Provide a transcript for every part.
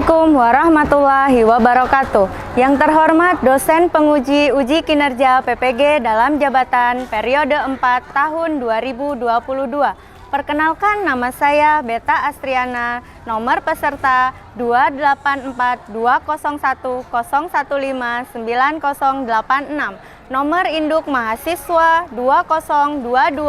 Assalamualaikum warahmatullahi wabarakatuh. Yang terhormat dosen penguji uji kinerja PPG dalam jabatan periode 4 tahun 2022. Perkenalkan, nama saya Beta Astriana, nomor peserta 2842010159086, nomor induk mahasiswa 2022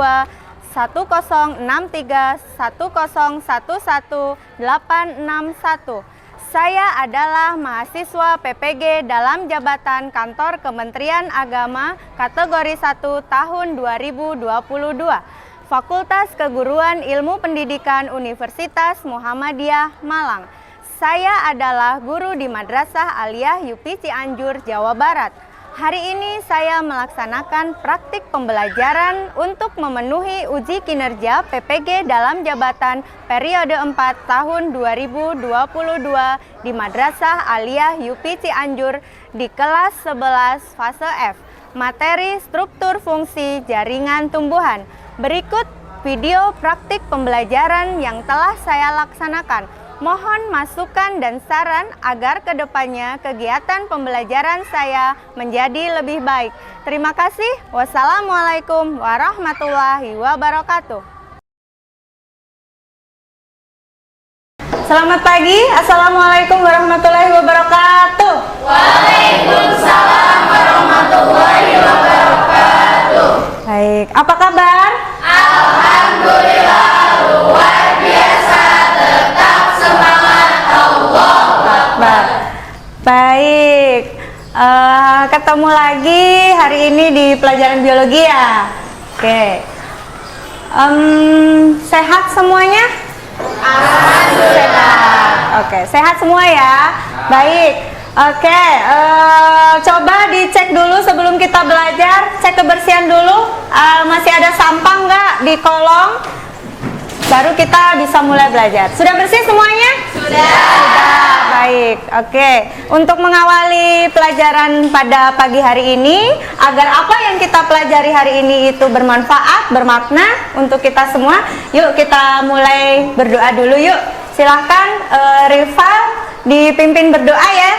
1063101186. Saya adalah mahasiswa PPG dalam jabatan Kantor Kementerian Agama kategori 1 tahun 2022, Fakultas Keguruan Ilmu Pendidikan Universitas Muhammadiyah Malang. Saya adalah guru di Madrasah Aliyah UPI Cianjur, Jawa Barat. Hari ini saya melaksanakan praktik pembelajaran untuk memenuhi uji kinerja PPG dalam jabatan periode 4 tahun 2022 di Madrasah Aliyah UPI Cianjur di kelas 11 fase F, materi struktur fungsi jaringan tumbuhan. Berikut video praktik pembelajaran yang telah saya laksanakan. Mohon masukan dan saran agar kedepannya kegiatan pembelajaran saya menjadi lebih baik. Terima kasih. Wassalamualaikum warahmatullahi wabarakatuh. Selamat pagi. Assalamualaikum warahmatullahi wabarakatuh. Waalaikumsalam warahmatullahi wabarakatuh. Baik, apa kabar? Alhamdulillah, luar biasa, tetap semangat, Allahu Akbar. Baik, ketemu lagi hari ini di pelajaran biologi ya. Oke, sehat semuanya? Alhamdulillah. Oke, sehat semua ya. Baik. Oke, coba dicek dulu sebelum kita belajar. Cek kebersihan dulu. Masih ada sampah nggak di kolong? Baru kita bisa mulai belajar. Sudah bersih semuanya? Sudah. Baik. Oke. Untuk mengawali pelajaran pada pagi hari ini, agar apa yang kita pelajari hari ini itu bermanfaat, bermakna untuk kita semua, yuk kita mulai berdoa dulu yuk. Silahkan Rival dipimpin berdoa ya.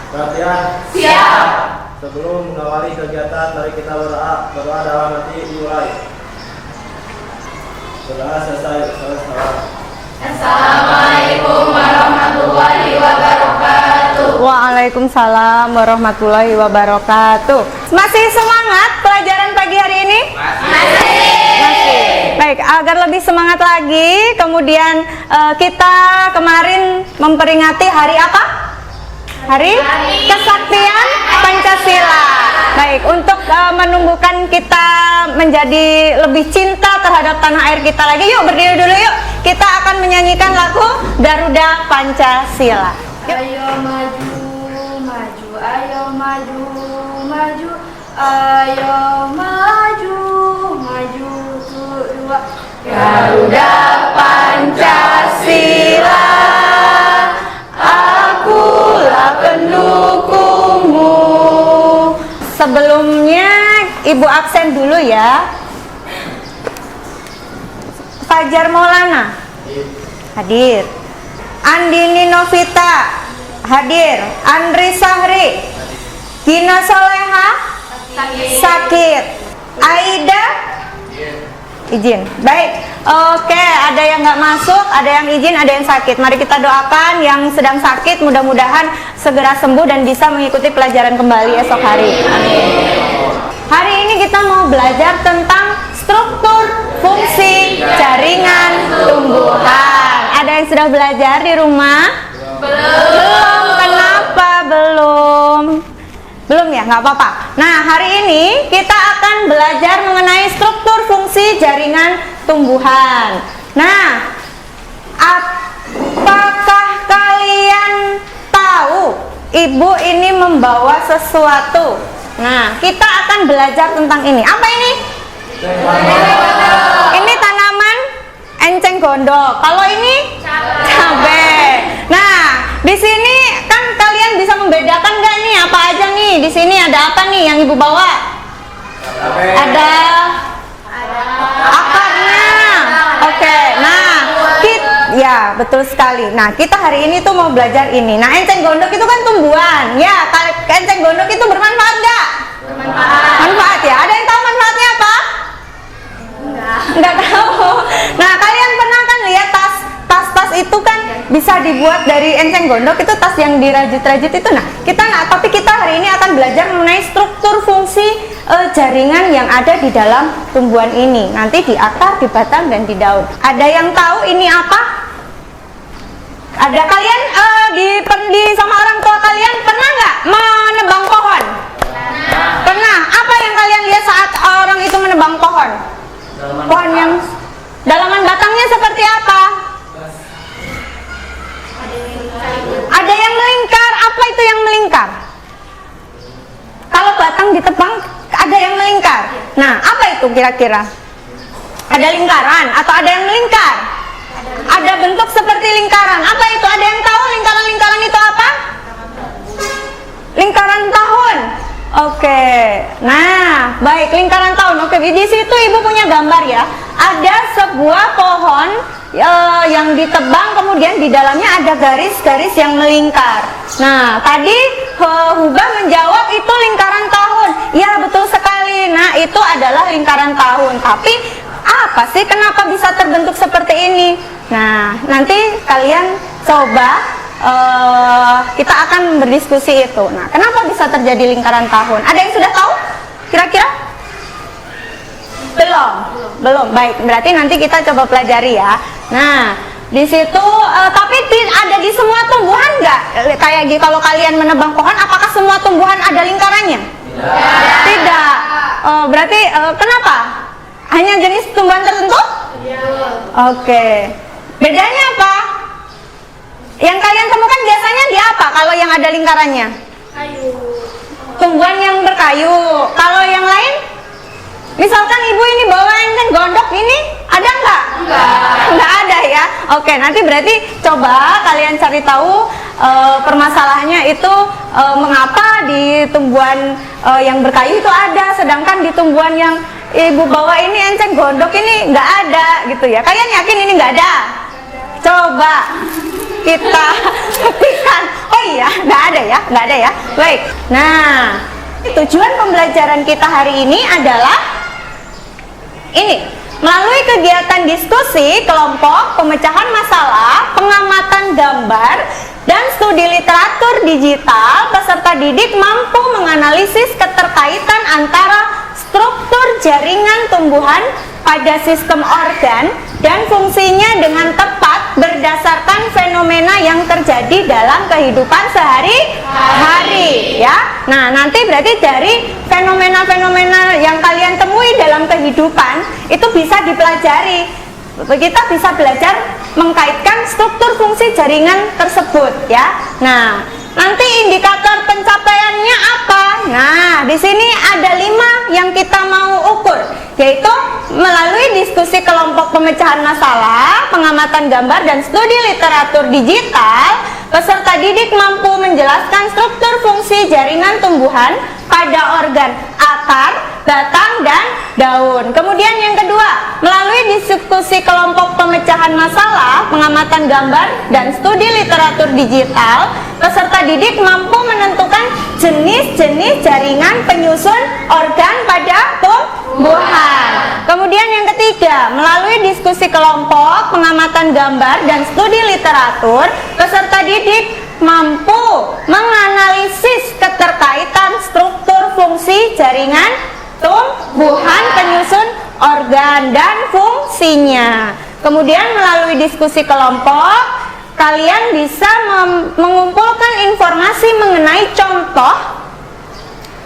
Perhatian. Siap. Sebelum mengawali kegiatan, mari kita berdoa dalam hati dimulai. Setelah selesai. Assalamualaikum warahmatullahi wabarakatuh. Waalaikumsalam warahmatullahi wabarakatuh. Masih semangat pelajaran pagi hari ini? Masih. Baik, agar lebih semangat lagi, kemudian kita kemarin memperingati hari apa? Hari Kesaktian Pancasila. Baik, untuk menumbuhkan kita menjadi lebih cinta terhadap tanah air kita lagi, yuk berdiri dulu yuk. Kita akan menyanyikan lagu Garuda Pancasila. Yuk. Ayo maju, maju, ayo maju, maju, ayo maju, maju, dua. Garuda Pancasila, akulah pendukungmu. Sebelumnya Ibu absen dulu ya. Fajar Maulana hadir. Andini Novita hadir. Andri Sahri. Gina Soleha sakit. Aida izin. Baik. Oke, ada yang nggak masuk, ada yang izin, ada yang sakit. Mari kita doakan yang sedang sakit, mudah-mudahan segera sembuh dan bisa mengikuti pelajaran kembali esok hari. Amin. Hari ini kita mau belajar tentang struktur fungsi jaringan tumbuhan. Ada yang sudah belajar di rumah? Belum. Kenapa belum? Belum ya, nggak apa-apa. Nah, hari ini kita akan belajar mengenai struktur fungsi jaringan tumbuhan. Nah, apakah kalian tahu Ibu ini membawa sesuatu? Nah, kita akan belajar tentang ini. Apa ini? Ini tanaman enceng gondok. Kalau ini cabai. Nah, di sini kan kalian bisa membedakan nggak nih apa aja nih? Di sini ada apa nih yang Ibu bawa? Ada akarnya. Oke. Nah, ya Iya, betul sekali. Nah, kita hari ini tuh mau belajar ini. Nah, enceng gondok itu kan tumbuhan. Ya, enceng gondok itu bermanfaat nggak? Bermanfaat. Manfaat ya. Ada yang tahu manfaatnya apa? Nggak tahu. Nah, kalian pernah kan lihat tas itu kan bisa dibuat dari enceng gondok, itu tas yang dirajut-rajut itu. Nah, tapi kita hari ini akan belajar mengenai struktur fungsi jaringan yang ada di dalam tumbuhan ini. Nanti di akar, di batang, dan di daun. Ada yang tahu ini apa? Ada kalian sama orang tua kalian pernah nggak menebang pohon? Pernah. Apa yang kalian lihat saat orang itu menebang pohon? Pohon yang dalaman batangnya seperti apa? Ada yang melingkar. Apa itu yang melingkar? Kalau batang ditebang, ada yang melingkar. Nah, apa itu kira-kira? Ada lingkaran atau ada yang melingkar? Ada bentuk seperti lingkaran. Apa itu? Ada yang tahu lingkaran-lingkaran itu apa? Lingkaran tahun. Oke. Nah, baik, lingkaran tahun. Oke, di situ Ibu punya gambar ya. Ada sebuah pohon yang ditebang, kemudian di dalamnya ada garis-garis yang melingkar. Nah, tadi Hubah menjawab itu lingkaran tahun. Ya, betul sekali. Nah, itu adalah lingkaran tahun. Tapi apa sih kenapa bisa terbentuk seperti ini? Nah, nanti kalian coba kita akan berdiskusi itu. Nah, kenapa bisa terjadi lingkaran tahun? Ada yang sudah tahu? Kira-kira? Belum. Baik, berarti nanti kita coba pelajari ya. Nah, di situ tapi ada di semua tumbuhan nggak? Kayak kalau kalian menebang pohon, apakah semua tumbuhan ada lingkarannya? Tidak. Berarti kenapa? Hanya jenis tumbuhan tertentu? Oke. Bedanya apa? Yang kalian temukan biasanya di apa kalau yang ada lingkarannya? Kayu. Tumbuhan yang berkayu. Kalau yang lain? Misalkan ibu ini bawa enceng gondok ini, ada nggak? Nggak ada ya. Oke, nanti berarti coba kalian cari tahu permasalahannya itu mengapa di tumbuhan yang berkayu itu ada, sedangkan di tumbuhan yang ibu bawa ini enceng gondok ini nggak ada gitu ya. Kalian yakin ini nggak ada? Coba kita buktikan. Oh iya, nggak ada ya. Baik. Nah, tujuan pembelajaran kita hari ini adalah ini, melalui kegiatan diskusi, kelompok, pemecahan masalah, pengamatan gambar, dan studi literatur digital, peserta didik mampu menganalisis keterkaitan antara struktur jaringan tumbuhan pada sistem organ dan fungsinya dengan tepat berdasarkan fenomena yang terjadi dalam kehidupan sehari-hari ya. Nah, nanti berarti dari fenomena-fenomena yang kalian temui dalam kehidupan itu bisa dipelajari. Kita bisa belajar mengkaitkan struktur fungsi jaringan tersebut ya. Nah, nanti indikator pencapaiannya apa? Nah, di sini ada 5 yang kita mau ukur, yaitu melalui diskusi kelompok pemecahan masalah, pengamatan gambar, dan studi literatur digital, peserta didik mampu menjelaskan struktur fungsi jaringan tumbuhan pada organ akar, batang, dan daun. Kemudian yang kedua, melalui diskusi kelompok pemecahan masalah, pengamatan gambar, dan studi literatur digital, peserta didik mampu menentukan jenis-jenis jaringan penyusun organ pada tumbuhan. Kemudian yang ketiga, melalui diskusi kelompok, pengamatan gambar, dan studi literatur, peserta didik mampu menganalisis keterkaitan struktur fungsi jaringan tumbuhan penyusun organ dan fungsinya. Kemudian melalui diskusi kelompok, kalian bisa mengumpulkan informasi mengenai contoh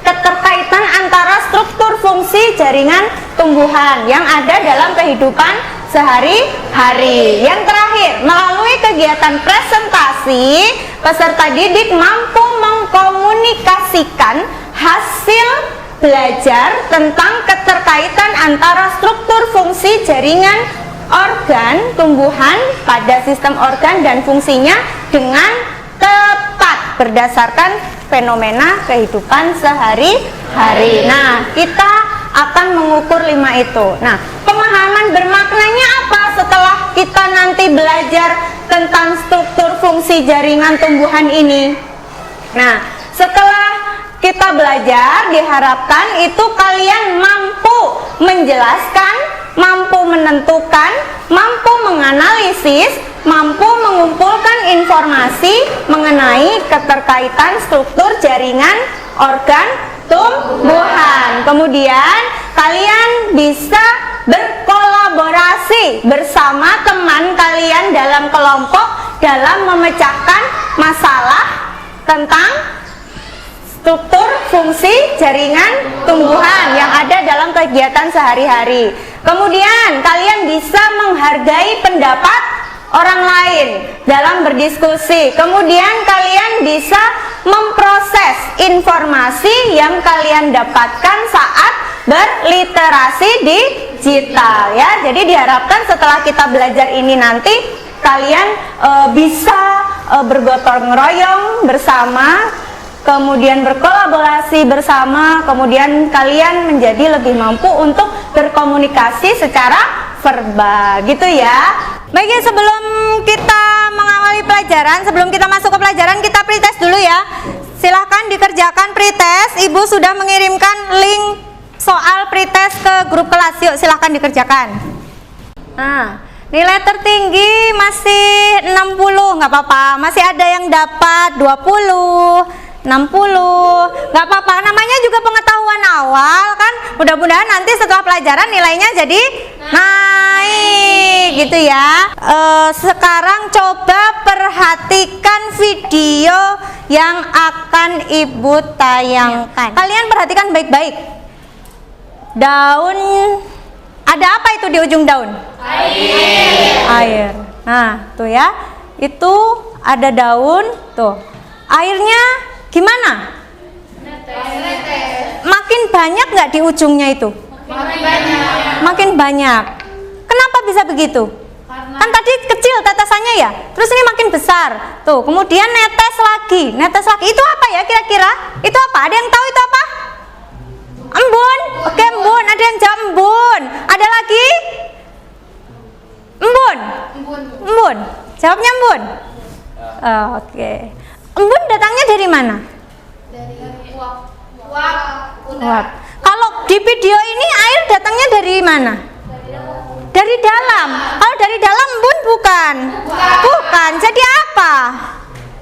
keterkaitan antara struktur fungsi jaringan tumbuhan yang ada dalam kehidupan sehari-hari. Yang terakhir, melalui kegiatan presentasi, peserta didik mampu mengkomunikasikan hasil belajar tentang keterkaitan antara struktur fungsi jaringan organ tumbuhan pada sistem organ dan fungsinya dengan tepat berdasarkan fenomena kehidupan sehari-hari. Nah, kita akan mengukur 5 itu. Nah, pemahaman bermaknanya apa setelah kita nanti belajar tentang struktur fungsi jaringan tumbuhan ini? Nah, setelah kita belajar, diharapkan itu kalian mampu menjelaskan, mampu menentukan, mampu menganalisis, mampu mengumpulkan informasi mengenai keterkaitan struktur jaringan organ tumbuhan. Kemudian kalian bisa berkolaborasi bersama teman kalian dalam kelompok dalam memecahkan masalah tentang struktur fungsi jaringan tumbuhan yang ada dalam kegiatan sehari-hari. Kemudian kalian bisa menghargai pendapat orang lain dalam berdiskusi. Kemudian kalian bisa memproses informasi yang kalian dapatkan saat berliterasi digital ya. Jadi diharapkan setelah kita belajar ini nanti kalian bisa bergotong royong bersama, kemudian berkolaborasi bersama, kemudian kalian menjadi lebih mampu untuk berkomunikasi secara verbal gitu ya. Baik ya, sebelum kita mengawali pelajaran, sebelum kita masuk ke pelajaran, kita pretest dulu ya. Silahkan dikerjakan pretest. Ibu sudah mengirimkan link soal pretest ke grup kelas. Yuk silahkan dikerjakan. Nah, nilai tertinggi masih 60, nggak apa-apa. Masih ada yang dapat 20, 60, nggak apa-apa, namanya juga pengetahuan awal kan. Mudah-mudahan nanti setelah pelajaran nilainya jadi naik gitu ya. Sekarang coba perhatikan video yang akan ibu tayangkan. Kalian perhatikan baik-baik. Daun, ada apa itu di ujung daun? Air. Nah tuh ya, itu ada daun tuh, airnya gimana? Makin banyak nggak di ujungnya itu? Makin banyak. Kenapa bisa begitu? Kan tadi kecil tetesannya ya, terus ini makin besar. Tuh, kemudian netes lagi. Itu apa ya kira-kira? Itu apa? Ada yang tahu itu apa? Embun. Oke, embun. Ada yang jawab embun. Ada lagi? Embun. Embun. Jawabnya embun. Oke. Embun datangnya dari mana? Dari uap. Kalau di video ini air datangnya dari mana? Dari dalam. Kalau dari dalam embun bukan? Bukan. Jadi apa?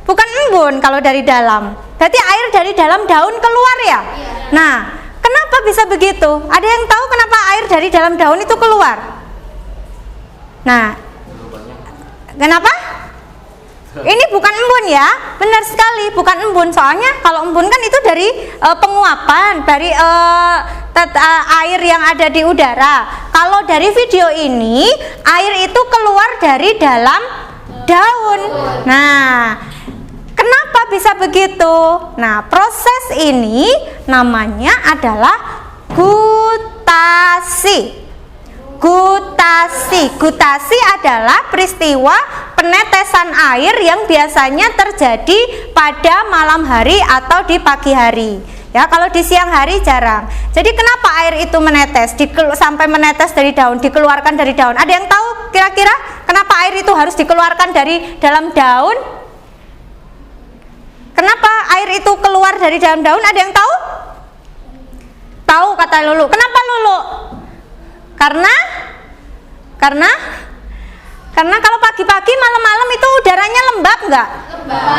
Bukan embun kalau dari dalam. Berarti air dari dalam daun keluar ya? Nah, kenapa bisa begitu? Ada yang tahu kenapa air dari dalam daun itu keluar? Nah, kenapa? Ini bukan embun ya, benar sekali bukan embun. Soalnya kalau embun kan itu dari penguapan, dari air yang ada di udara. Kalau dari video ini, air itu keluar dari dalam daun. Nah, kenapa bisa begitu? Nah, proses ini namanya adalah gutasi. Gutasi adalah peristiwa penetesan air yang biasanya terjadi pada malam hari atau di pagi hari. Ya, kalau di siang hari jarang. Jadi kenapa air itu menetes, sampai menetes dari daun, dikeluarkan dari daun? Ada yang tahu kira-kira kenapa air itu harus dikeluarkan dari dalam daun? Kenapa air itu keluar dari dalam daun? Ada yang tahu? Tahu kata Lulu. Kenapa Lulu? Karena kalau pagi-pagi malam-malam itu udaranya lembab nggak?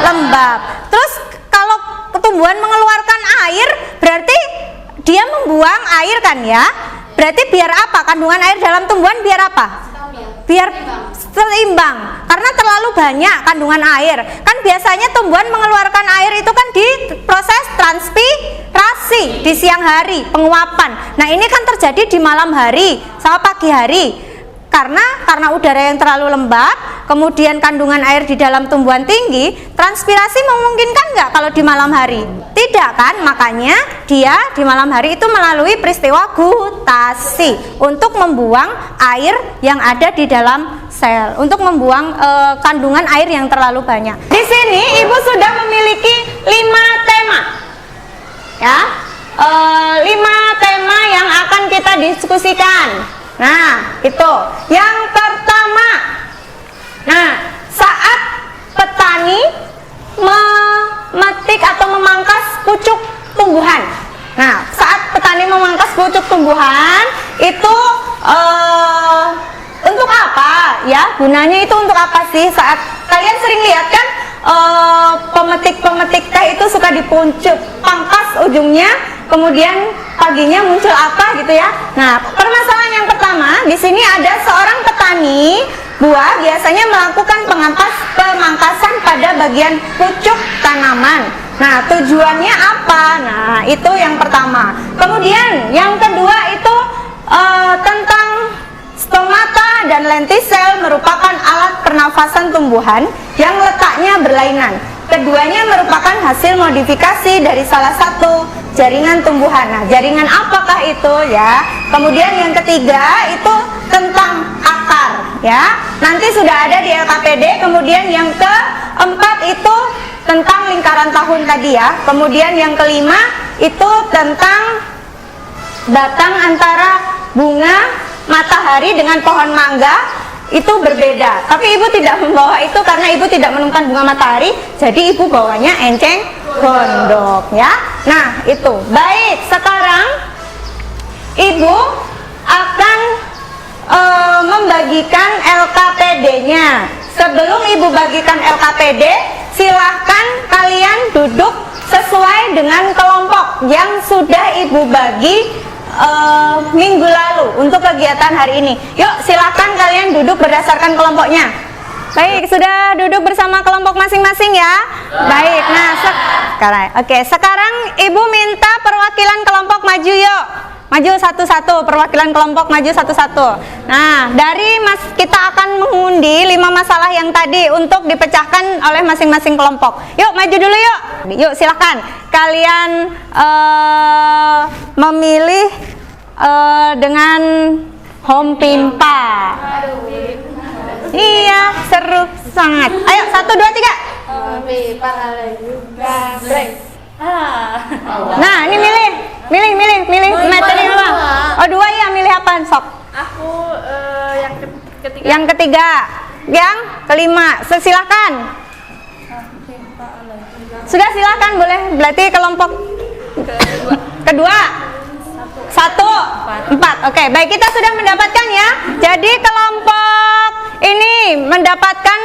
Lembab. Terus kalau tumbuhan mengeluarkan air berarti dia membuang air kan ya? Berarti biar apa? Kandungan air dalam tumbuhan biar apa? Biar seimbang. Karena terlalu banyak kandungan air. Kan biasanya tumbuhan mengeluarkan air itu kan di proses transpirasi di siang hari, penguapan. Nah, ini kan terjadi di malam hari sama pagi hari. Karena udara yang terlalu lembab, kemudian kandungan air di dalam tumbuhan tinggi, transpirasi memungkinkan nggak kalau di malam hari? Tidak kan? Makanya dia di malam hari itu melalui peristiwa gutasi untuk membuang air yang ada di dalam sel, untuk membuang kandungan air yang terlalu banyak. Di sini Ibu sudah memiliki 5 tema. Ya. 5 tema yang akan diskusikan. Nah, itu. Yang pertama. Nah, saat petani memetik atau memangkas pucuk tumbuhan. Nah, saat petani memangkas pucuk tumbuhan itu untuk apa? Ya, gunanya itu untuk apa sih? Saat kalian sering lihat kan pemetik teh itu suka dipuncuk, pangkas ujungnya, kemudian paginya muncul apa gitu ya. Nah, permasalahan yang pertama di sini ada seorang petani buah biasanya melakukan pemangkasan pada bagian pucuk tanaman. Nah, tujuannya apa? Nah, itu yang pertama. Kemudian yang kedua itu tentang stomata dan lentisel merupakan alat pernafasan tumbuhan yang letaknya berlainan. Keduanya merupakan hasil modifikasi dari salah satu jaringan tumbuhan. Nah, jaringan apakah itu ya? Kemudian yang ketiga itu tentang akar ya. Nanti sudah ada di LKPD. Kemudian yang keempat itu tentang lingkaran tahun tadi ya. Kemudian yang kelima itu tentang batang antara bunga matahari dengan pohon mangga itu berbeda, tapi ibu tidak membawa itu karena ibu tidak menemukan bunga matahari, jadi ibu bawanya enceng gondok ya. Nah itu baik. Sekarang ibu akan membagikan LKPD-nya. Sebelum ibu bagikan LKPD, silahkan kalian duduk sesuai dengan kelompok yang sudah ibu bagi minggu lalu untuk kegiatan hari ini. Yuk silakan kalian duduk berdasarkan kelompoknya. Baik, sudah duduk bersama kelompok masing-masing ya. Baik, nah sekarang ibu minta perwakilan kelompok maju yuk. Maju satu-satu, perwakilan kelompok maju satu-satu. Nah, kita akan mengundi 5 masalah yang tadi untuk dipecahkan oleh masing-masing kelompok. Yuk maju dulu yuk. Yuk silakan kalian memilih dengan home pimpa. Iya, seru sangat. Ayo 1, 2, 3. Nah, ini milih materi dulu. Oh, 2 ya, milih apa sok? Aku yang ketiga. Yang ketiga, yang kelima. Silakan. Sudah silakan, boleh. Berarti kelompok kedua. 1, 4. Oke, baik, kita sudah mendapatkan ya. Jadi kelompok ini mendapatkan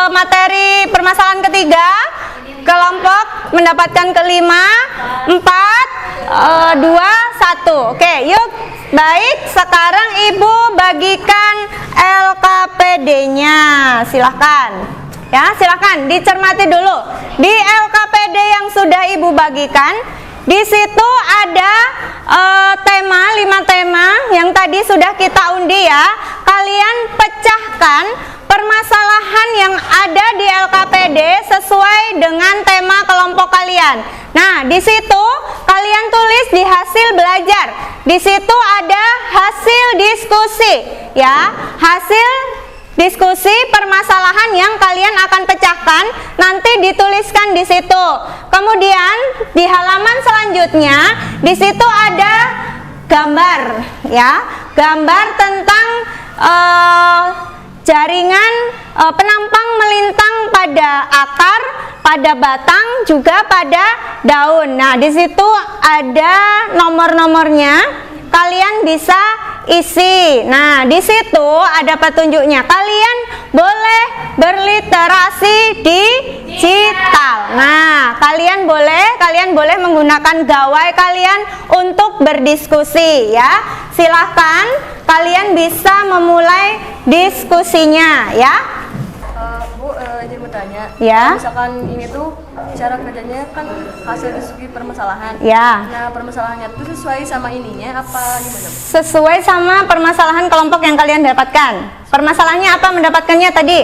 materi permasalahan ketiga. Kelompok mendapatkan kelima, 4, 2, 1. Oke, yuk. Baik, sekarang ibu bagikan LKPD-nya. Silahkan. Ya, silahkan dicermati dulu. Di LKPD yang sudah ibu bagikan, di situ ada 5 tema yang tadi sudah kita undi ya. Kalian pecahkan permasalahan yang ada di LKPD sesuai dengan tema kelompok kalian. Nah, di situ kalian tulis di hasil belajar. Di situ ada hasil diskusi ya. Hasil diskusi permasalahan yang kalian akan pecahkan nanti dituliskan di situ. Kemudian di halaman selanjutnya di situ ada gambar ya. Gambar tentang jaringan penampang melintang pada akar, pada batang, juga pada daun. Nah, di situ ada nomor-nomornya. Kalian bisa isi. Nah, di situ ada petunjuknya. Kalian boleh berliterasi digital. Nah, kalian boleh menggunakan gawai kalian untuk berdiskusi ya. Silahkan kalian bisa memulai diskusinya ya. Bu, jadi mau tanya. Ya. Misalkan ini tuh cara kerjanya kan hasil diskusi permasalahan. Ya. Nah, permasalahannya tuh sesuai sama ininya apa gimana? Sesuai sama permasalahan kelompok yang kalian dapatkan. Permasalahannya apa mendapatkannya tadi?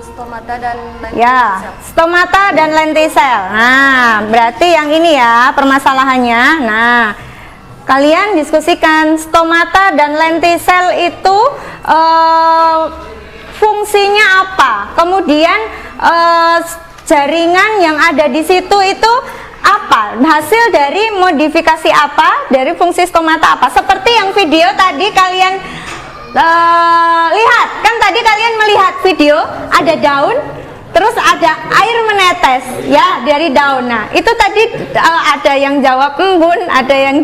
Stomata dan lentisel. Ya, stomata dan lentisel. Nah, berarti yang ini ya permasalahannya. Nah, kalian diskusikan stomata dan lentisel itu fungsinya apa? Kemudian jaringan yang ada di situ itu apa? Hasil dari modifikasi apa? Dari fungsi stomata apa? Seperti yang video tadi kalian lihat, kan tadi kalian melihat video ada daun, terus ada air menetes ya dari daun. Nah, itu tadi ada yang jawab embun, ada yang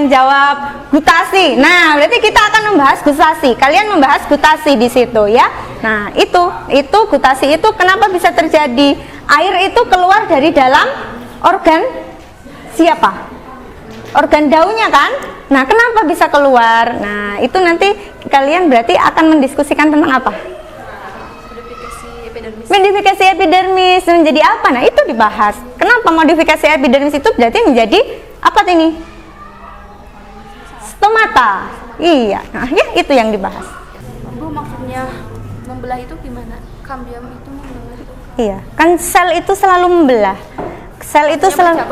jawab gutasi. Nah, berarti kita akan membahas gutasi. Kalian membahas gutasi di situ ya. Nah, itu gutasi itu kenapa bisa terjadi? Air itu keluar dari dalam organ siapa? Organ daunnya kan? Nah, kenapa bisa keluar? Nah, itu nanti kalian berarti akan mendiskusikan tentang apa? Modifikasi epidermis menjadi apa? Nah, itu dibahas. Kenapa modifikasi epidermis itu berarti menjadi apa ini? Stomata. Iya, nah ya itu yang dibahas. Bu, maksudnya membelah itu gimana? Kambium itu membelah. Iya, kan sel itu selalu membelah. Sel itu selalu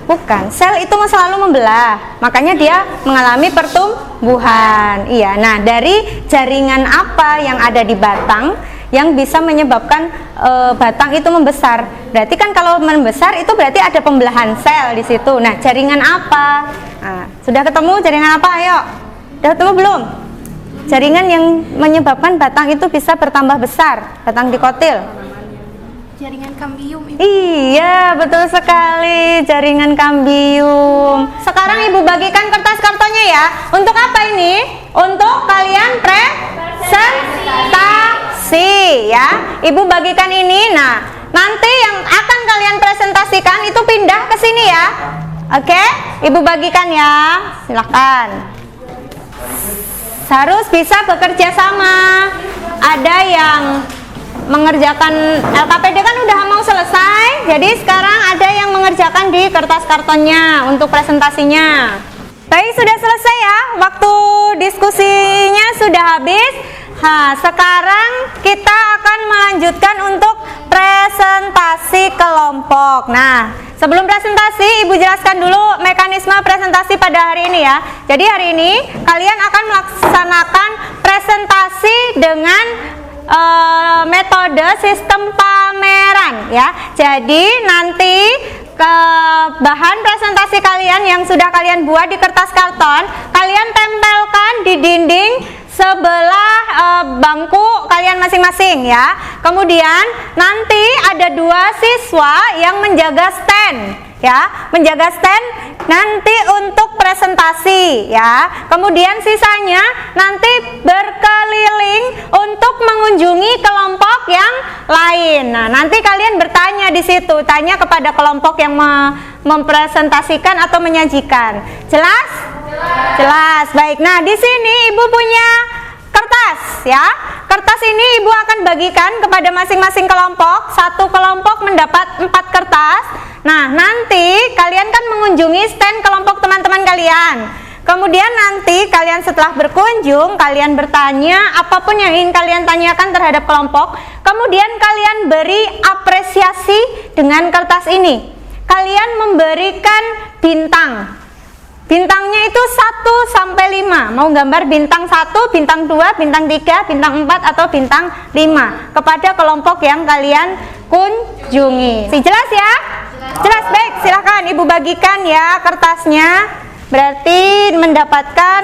bukan, sel itu selalu membelah. Makanya dia mengalami pertumbuhan. Iya. Nah, dari jaringan apa yang ada di batang yang bisa menyebabkan batang itu membesar? Berarti kan kalau membesar itu berarti ada pembelahan sel di situ. Nah, jaringan apa? Nah, sudah ketemu jaringan apa? Ayo. Sudah ketemu belum? Jaringan yang menyebabkan batang itu bisa bertambah besar, batang dikotil. Jaringan kambium itu. Iya, betul sekali, jaringan kambium. Sekarang Ibu bagikan kertas kartonnya ya. Untuk apa ini? Untuk kalian presentasi ya. Ibu bagikan ini. Nah, nanti yang akan kalian presentasikan itu pindah ke sini ya. Oke, Ibu bagikan ya. Silakan. Harus bisa bekerja sama. Ada yang mengerjakan LKPD kan udah mau selesai, jadi sekarang ada yang mengerjakan di kertas kartonnya untuk presentasinya. Baik, sudah selesai ya, waktu diskusinya sudah habis. Nah, sekarang kita akan melanjutkan untuk presentasi kelompok. Nah, sebelum presentasi, Ibu jelaskan dulu mekanisme presentasi pada hari ini ya. Jadi hari ini kalian akan melaksanakan presentasi dengan metode sistem pameran ya. Jadi nanti ke bahan presentasi kalian yang sudah kalian buat di kertas karton, kalian tempelkan di dinding sebelah bangku kalian masing-masing ya. Kemudian nanti ada 2 siswa yang menjaga stand ya, menjaga stand nanti untuk presentasi ya. Kemudian sisanya nanti berkeliling untuk mengunjungi kelompok yang lain. Nah, nanti kalian bertanya di situ, tanya kepada kelompok yang mempresentasikan atau menyajikan. Jelas? Jelas. Baik. Nah, di sini Ibu punya kertas ya. Kertas ini Ibu akan bagikan kepada masing-masing kelompok. Satu kelompok mendapat 4 kertas. Nah, nanti kalian kan mengunjungi stand kelompok teman-teman kalian. Kemudian nanti kalian setelah berkunjung, kalian bertanya apapun yang ingin kalian tanyakan terhadap kelompok. Kemudian kalian beri apresiasi dengan kertas ini. Kalian memberikan bintang. Bintangnya itu 1 sampai 5. Mau gambar bintang 1, bintang 2, bintang 3, bintang 4 atau bintang 5 kepada kelompok yang kalian kunjungi. Jelas ya? Jelas. Baik, silakan Ibu bagikan ya kertasnya. Berarti mendapatkan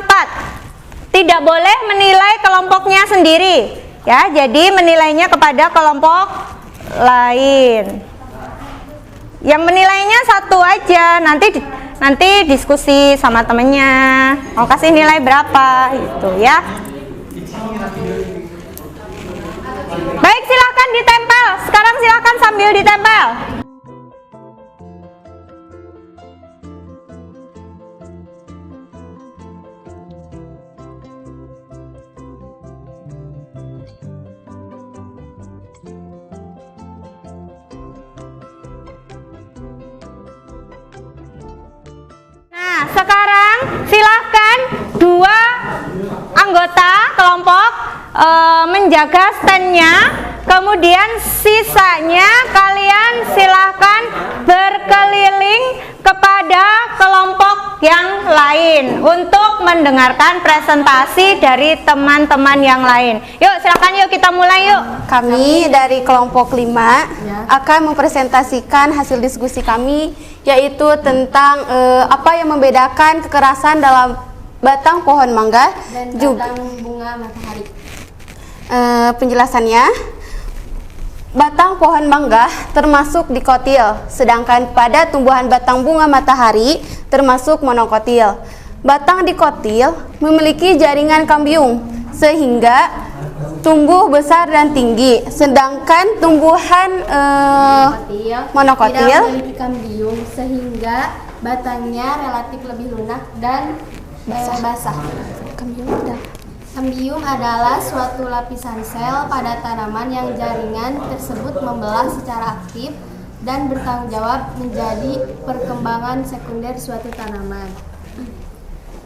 4. Tidak boleh menilai kelompoknya sendiri ya. Jadi menilainya kepada kelompok lain. Yang menilainya 1 aja. Nanti diskusi sama temennya. Mau kasih nilai berapa gitu ya. Baik, silakan ditempel. Sekarang silakan sambil ditempel. Nah, sekarang silahkan 2 anggota kelompok menjaga standnya. Kemudian sisanya kalian silahkan berkeliling kepada kelompok yang lain untuk mendengarkan presentasi dari teman-teman yang lain. Yuk, silakan yuk kita mulai yuk. Kami dari kelompok 5 akan mempresentasikan hasil diskusi kami, yaitu tentang apa yang membedakan kekerasan dalam batang pohon mangga dan juga batang bunga matahari. Penjelasannya, batang pohon mangga termasuk dikotil, sedangkan pada tumbuhan batang bunga matahari termasuk monokotil. Batang dikotil memiliki jaringan kambium sehingga tumbuh besar dan tinggi, sedangkan tumbuhan monokotil tidak memiliki kambium sehingga batangnya relatif lebih lunak dan basah. Kambium adalah suatu lapisan sel pada tanaman yang jaringan tersebut membelah secara aktif dan bertanggung jawab menjadi perkembangan sekunder suatu tanaman.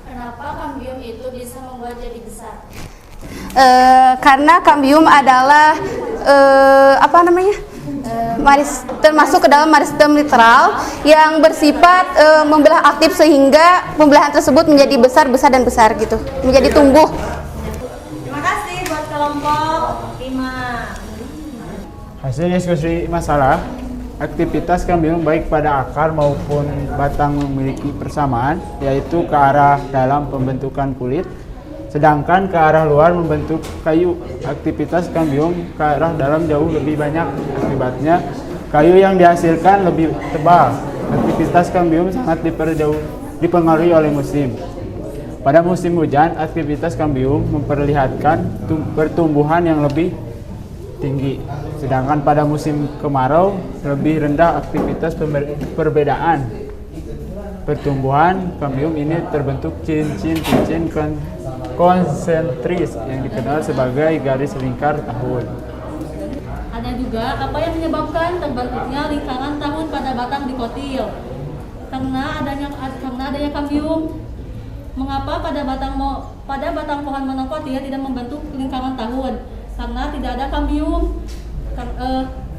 Kenapa kambium itu bisa membuat jadi besar? Karena kambium adalah termasuk ke dalam meristem literal yang bersifat membelah aktif sehingga pembelahan tersebut menjadi besar dan besar gitu, menjadi tumbuh. Terima kasih buat kelompok 5. Hasil diskusi masalah, aktivitas kambium baik pada akar maupun batang memiliki persamaan, yaitu ke arah dalam pembentukan kulit, sedangkan ke arah luar membentuk kayu. Aktivitas kambium ke arah dalam jauh lebih banyak, akibatnya kayu yang dihasilkan lebih tebal. Aktivitas kambium sangat dipengaruhi oleh musim. Pada musim hujan, aktivitas kambium memperlihatkan pertumbuhan yang lebih tinggi, sedangkan pada musim kemarau lebih rendah aktivitas. Perbedaan pertumbuhan kambium ini terbentuk cincin konsentris yang dikenal sebagai garis lingkar tahun. Ada juga apa yang menyebabkan terbentuknya lingkaran tahun pada batang dikotil? Karena adanya kambium. Mengapa pada batang pohon monokotil tidak membentuk lingkaran tahun? Karena tidak ada kambium.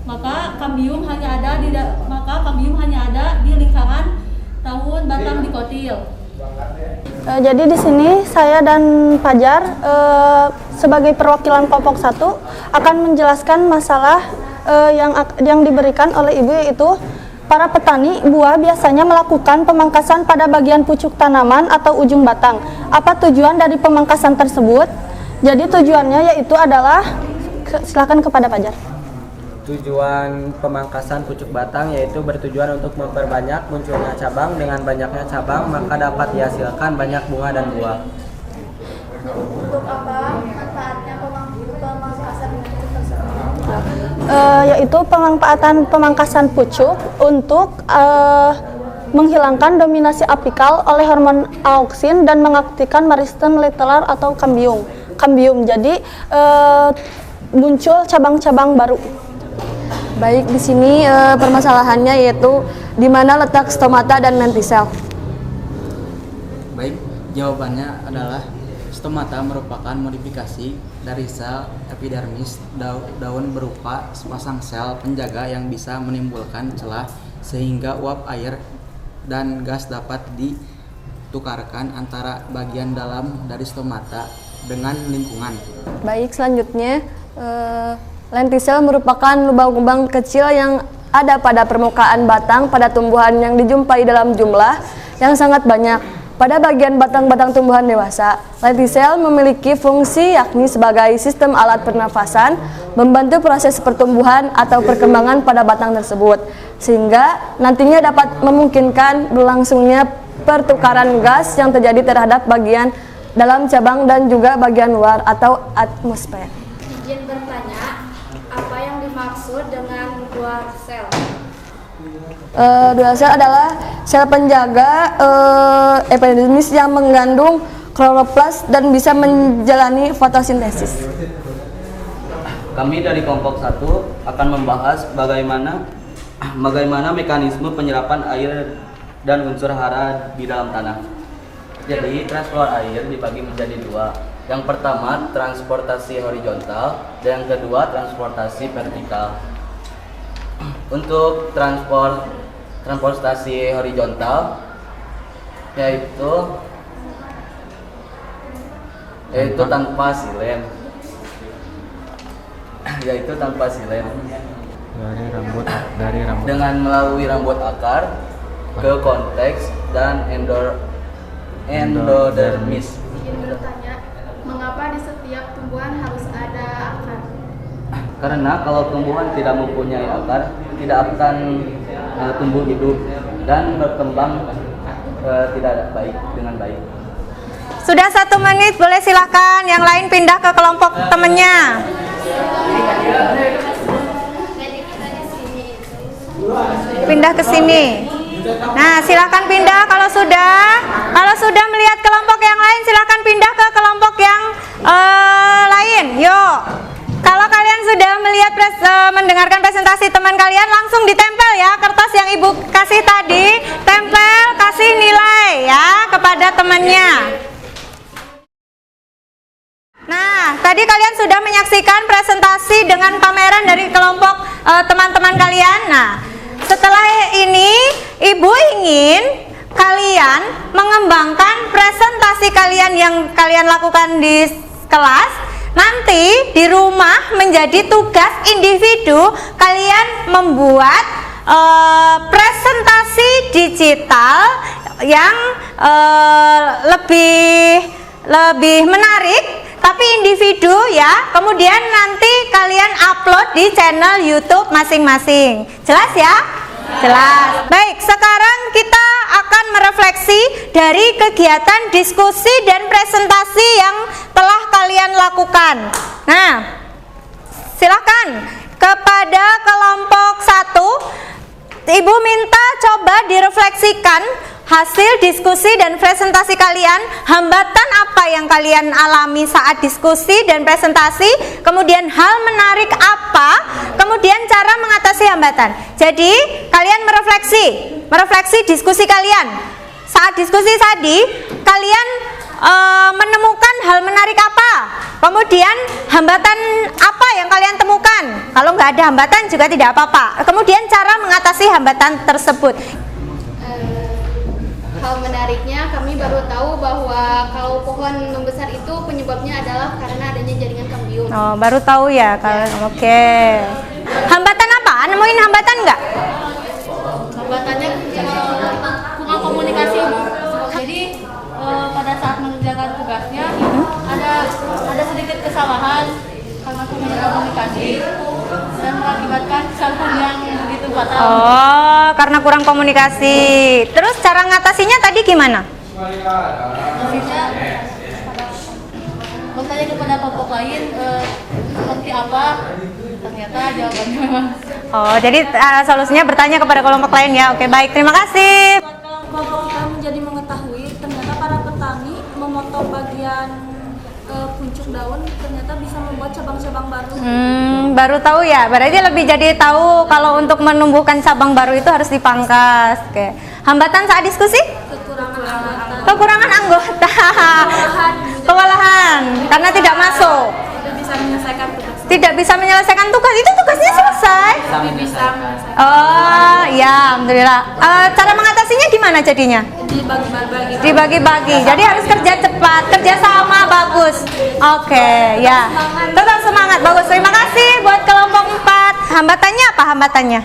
Maka kambium hanya ada di lingkaran tahun batang dikotil. Jadi di sini saya dan Fajar sebagai perwakilan kelompok 1 akan menjelaskan masalah yang diberikan oleh Ibu, yaitu para petani buah biasanya melakukan pemangkasan pada bagian pucuk tanaman atau ujung batang. Apa tujuan dari pemangkasan tersebut? Jadi tujuannya yaitu adalah, silakan kepada Fajar. Tujuan pemangkasan pucuk batang yaitu bertujuan untuk memperbanyak munculnya cabang. Dengan banyaknya cabang maka dapat dihasilkan banyak bunga dan buah. Untuk apa manfaatnya pemangkasan pucuk tersebut? Yaitu pemanfaatan pemangkasan pucuk untuk menghilangkan dominasi apikal oleh hormon auksin dan mengaktifkan meristem literal atau kambium. Jadi muncul cabang-cabang baru. Baik, di sini permasalahannya yaitu di mana letak stomata dan lentisel. Baik, jawabannya adalah stomata merupakan modifikasi dari sel epidermis daun berupa sepasang sel penjaga yang bisa menimbulkan celah sehingga uap air dan gas dapat ditukarkan antara bagian dalam dari stomata dengan lingkungan. Baik, selanjutnya lentisel merupakan lubang-lubang kecil yang ada pada permukaan batang pada tumbuhan yang dijumpai dalam jumlah yang sangat banyak. Pada bagian batang-batang tumbuhan dewasa, lentisel memiliki fungsi yakni sebagai sistem alat pernafasan, membantu proses pertumbuhan atau perkembangan pada batang tersebut, sehingga nantinya dapat memungkinkan berlangsungnya pertukaran gas yang terjadi terhadap bagian dalam cabang dan juga bagian luar atau atmosfer. Izin bertanya, apa yang dimaksud dengan dual sel? Dual sel adalah sel penjaga epidermis yang mengandung kloroplas dan bisa menjalani fotosintesis. Kami dari kelompok 1 akan membahas bagaimana mekanisme penyerapan air dan unsur hara di dalam tanah. Jadi transport air dibagi menjadi dua. Yang pertama transportasi horizontal dan yang kedua transportasi vertikal. Untuk transportasi horizontal yaitu yaitu tanpa silem. Yaitu tanpa silem. Dari rambut. Dengan melalui rambut akar ke konteks dan endodermis. Izin bertanya, mengapa di setiap tumbuhan harus ada akar? Karena kalau tumbuhan tidak mempunyai akar, tidak akan tumbuh hidup dan berkembang tidak baik dengan baik. Sudah 1 menit, boleh silakan yang lain pindah ke kelompok temennya. Pindah ke sini. Nah, silakan pindah kalau sudah melihat kelompok yang lain, silakan pindah ke kelompok yang lain. Yuk. Kalau kalian sudah melihat mendengarkan presentasi teman kalian, langsung ditempel ya kertas yang Ibu kasih tadi, tempel, kasih nilai ya kepada temannya. Nah, tadi kalian sudah menyaksikan presentasi dengan pameran dari kelompok teman-teman kalian. Nah, setelah ini Ibu ingin kalian mengembangkan presentasi kalian yang kalian lakukan di kelas. Nanti di rumah menjadi tugas individu kalian membuat presentasi digital yang lebih menarik, tapi individu ya. Kemudian nanti kalian upload di channel YouTube masing-masing. Jelas ya? Jelas. Baik, sekarang kita akan merefleksi dari kegiatan diskusi dan presentasi yang telah kalian lakukan. Nah, silakan kepada kelompok 1, Ibu minta coba direfleksikan hasil diskusi dan presentasi kalian. Hambatan apa yang kalian alami saat diskusi dan presentasi, kemudian hal menarik apa, kemudian cara mengatasi hambatan. Jadi kalian merefleksi diskusi kalian. Saat diskusi tadi kalian menemukan hal menarik apa, kemudian hambatan apa yang kalian temukan. Kalau nggak ada hambatan juga tidak apa-apa. Kemudian cara mengatasi hambatan tersebut. Hal menariknya, kami baru tahu bahwa kalau pohon membesar itu penyebabnya adalah karena adanya jaringan kambium. Oh, baru tahu ya kalian. Oke. Hambatan apa? Nemuin hambatan nggak? Hambatannya kurang komunikasi, Bu. Jadi pada saat mengerjakan tugasnya ada sedikit kesalahan karena kurang komunikasi dan mengakibatkan saluran yang begitu fatal. Oh, karena kurang komunikasi. Terus cara ngatasinya tadi gimana? Maksudnya bertanya kepada kelompok lain seperti apa, ternyata jawabannya memang. Oh, jadi solusinya bertanya kepada kelompok lain ya. Oke, baik. Terima kasih. Kelompok kita menjadi mengetahui ternyata para petani memotong bagian puncuk daun ternyata bisa membuat cabang-cabang baru. Baru tahu ya. Berarti lebih jadi tahu kalau untuk menumbuhkan cabang baru itu harus dipangkas. Oke. Hambatan saat diskusi? Kekurangan anggota. Kewalahan karena tidak masuk. Tidak bisa menyelesaikan tugas. Itu tugasnya selesai. Oh, ya, alhamdulillah. Cara mengatasinya gimana jadinya? Dibagi-bagi. Jadi harus kerja cepat, kerja sama bagus. Oke, ya. Tetap semangat, bagus. Terima kasih buat kelompok 4. Hambatannya apa hambatannya?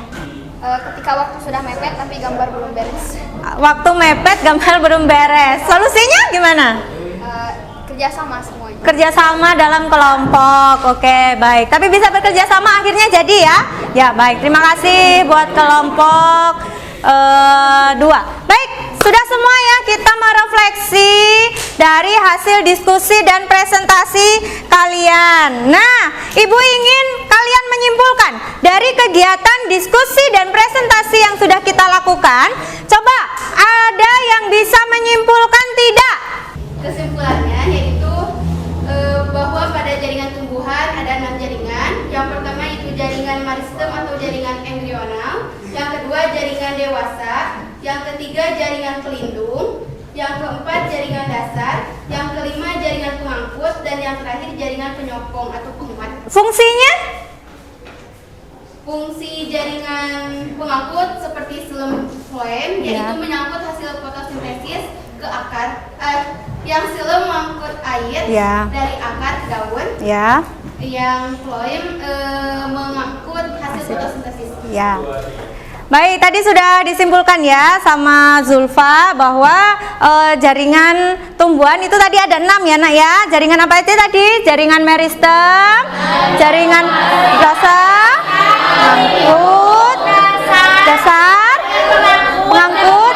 ketika waktu sudah mepet tapi gambar belum beres. Waktu mepet, gambar belum beres. Solusinya gimana? Kerjasama semuanya. Kerjasama dalam kelompok. Oke, baik. Tapi bisa bekerja sama akhirnya jadi ya? Ya, baik. Terima kasih buat kelompok 2. Baik, sudah semua ya kita merefleksi dari hasil diskusi dan presentasi kalian. Nah, Ibu ingin kalian menyimpulkan dari kegiatan diskusi dan presentasi yang sudah kita lakukan. Coba ada yang bisa menyimpulkan tidak? Kesimpulannya yaitu bahwa pada jaringan tumbuhan ada 6 jaringan. Yang pertama itu jaringan meristem atau jaringan embrional. Yang kedua jaringan dewasa. Yang ketiga jaringan pelindung. Yang keempat jaringan dasar. Yang kelima jaringan pengangkut. Dan yang terakhir jaringan penyokong atau penguat. Fungsinya? Fungsi jaringan pengangkut seperti xilem floem, yaitu menyangkut hasil fotosintesis ke akar. Yang xilem mengangkut air Ya. dari akar daun Ya. yang floem mengangkut hasil fotosintesis. Ya. Baik, tadi sudah disimpulkan ya sama Zulfa bahwa jaringan tumbuhan itu tadi ada 6 ya nak ya. Jaringan apa itu tadi? Jaringan meristem, jaringan dasar, pengangkut, dasar, pengangkut,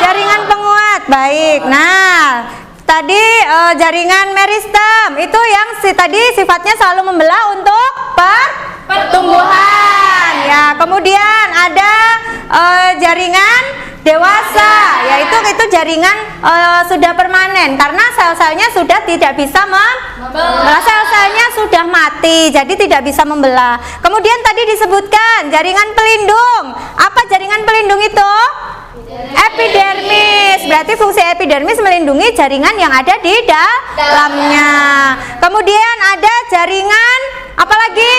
jaringan penguat. Baik, nah tadi jaringan meristem itu yang tadi sifatnya selalu membelah untuk pertumbuhan ya. Kemudian ada jaringan dewasa, yaitu itu jaringan sudah permanen karena sel-selnya sudah tidak bisa sel-selnya sudah mati, jadi tidak bisa membelah. Kemudian tadi disebutkan jaringan pelindung. Apa jaringan pelindung itu? Epidermis. Berarti fungsi epidermis melindungi jaringan yang ada di dalamnya. Kemudian ada jaringan apa lagi?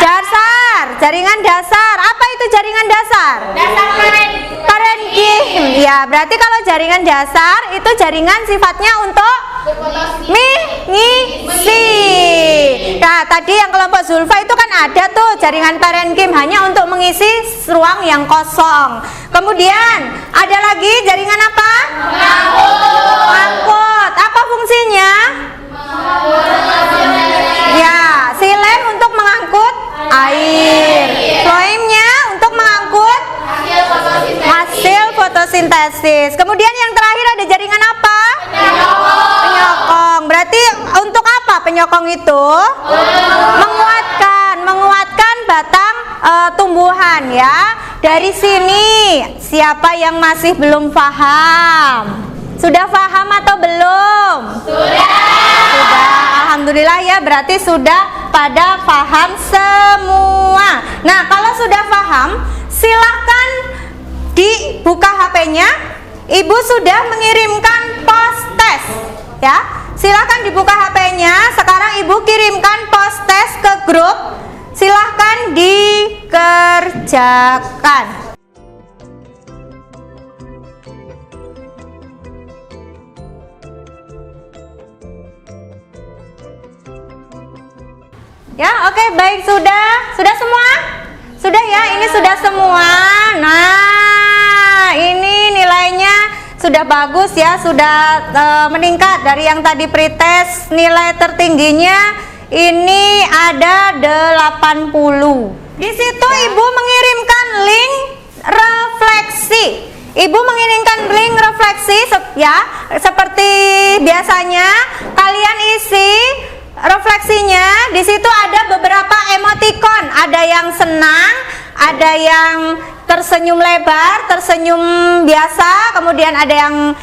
Dasar. Jaringan dasar. Apa itu jaringan dasar? Dasar Parenkim. Ya, berarti kalau jaringan dasar itu jaringan sifatnya untuk mengisi. Nah, tadi yang kelompok Zulfa itu kan ada tuh jaringan parenkim hanya untuk mengisi ruang yang kosong. Kemudian ada lagi jaringan apa? Pengangkut. Apa fungsinya? Ya, silem untuk mengangkut air. Floemnya untuk mengangkut hasil fotosintesis. Kemudian yang terakhir ada jaringan apa? Penyokong. Berarti untuk apa penyokong itu? Menguatkan batang tumbuhan ya. Dari sini siapa yang masih belum paham? Sudah paham atau belum? Sudah. Alhamdulillah ya, berarti sudah pada paham semua. Nah, kalau sudah paham, silahkan dibuka HP-nya. Ibu sudah mengirimkan post test ya. Silahkan dibuka HP-nya. Sekarang Ibu kirimkan post test ke grup. Silahkan dikerjakan. Ya, oke, baik, sudah semua? Sudah ya, ini sudah semua. Nah, ini nilainya sudah bagus ya, sudah meningkat dari yang tadi pretest. Nilai tertingginya ini ada 80. Di situ Ibu mengirimkan link refleksi. Ibu mengirimkan link refleksi ya, seperti biasanya kalian isi refleksinya. Di situ ada beberapa emoticon, ada yang senang, ada yang tersenyum lebar, tersenyum biasa, kemudian ada yang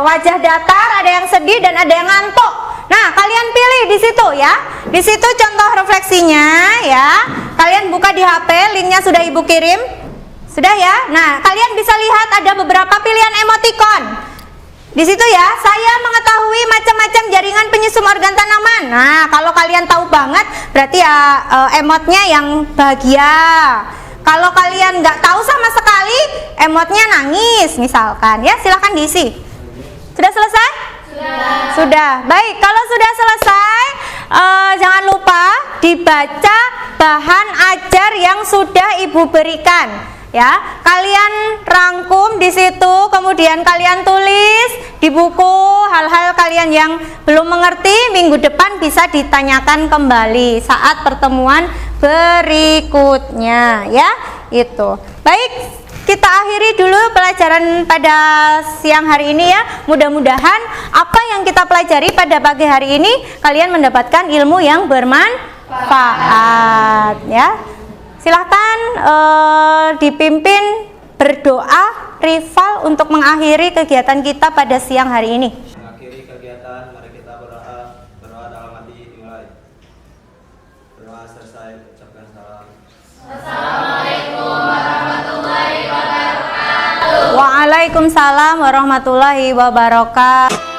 wajah datar, ada yang sedih, dan ada yang ngantuk. Nah, kalian pilih di situ ya. Di situ contoh refleksinya ya. Kalian buka di HP, linknya sudah Ibu kirim. Sudah ya. Nah, kalian bisa lihat ada beberapa pilihan emoticon. Di situ ya, saya mengetahui macam-macam jaringan penyusun organ tanaman. Nah, kalau kalian tahu banget, berarti ya emotnya yang bahagia. Kalau kalian nggak tahu sama sekali, emotnya nangis misalkan. Ya, silahkan diisi. Sudah selesai? Sudah. Baik, kalau sudah selesai, jangan lupa dibaca bahan ajar yang sudah Ibu berikan. Ya, kalian rangkum di situ, kemudian kalian tulis di buku hal-hal kalian yang belum mengerti. Minggu depan bisa ditanyakan kembali saat pertemuan berikutnya ya. Itu. Baik, kita akhiri dulu pelajaran pada siang hari ini ya. Mudah-mudahan apa yang kita pelajari pada pagi hari ini kalian mendapatkan ilmu yang bermanfaat ya. Silahkan dipimpin berdoa rival untuk mengakhiri kegiatan kita pada siang hari ini. Mengakhiri kegiatan, mari kita berdoa dalam hati dimulai. Berdoa selesai, ucapkan salam. Assalamualaikum warahmatullahi wabarakatuh. Waalaikumsalam warahmatullahi wabarakatuh.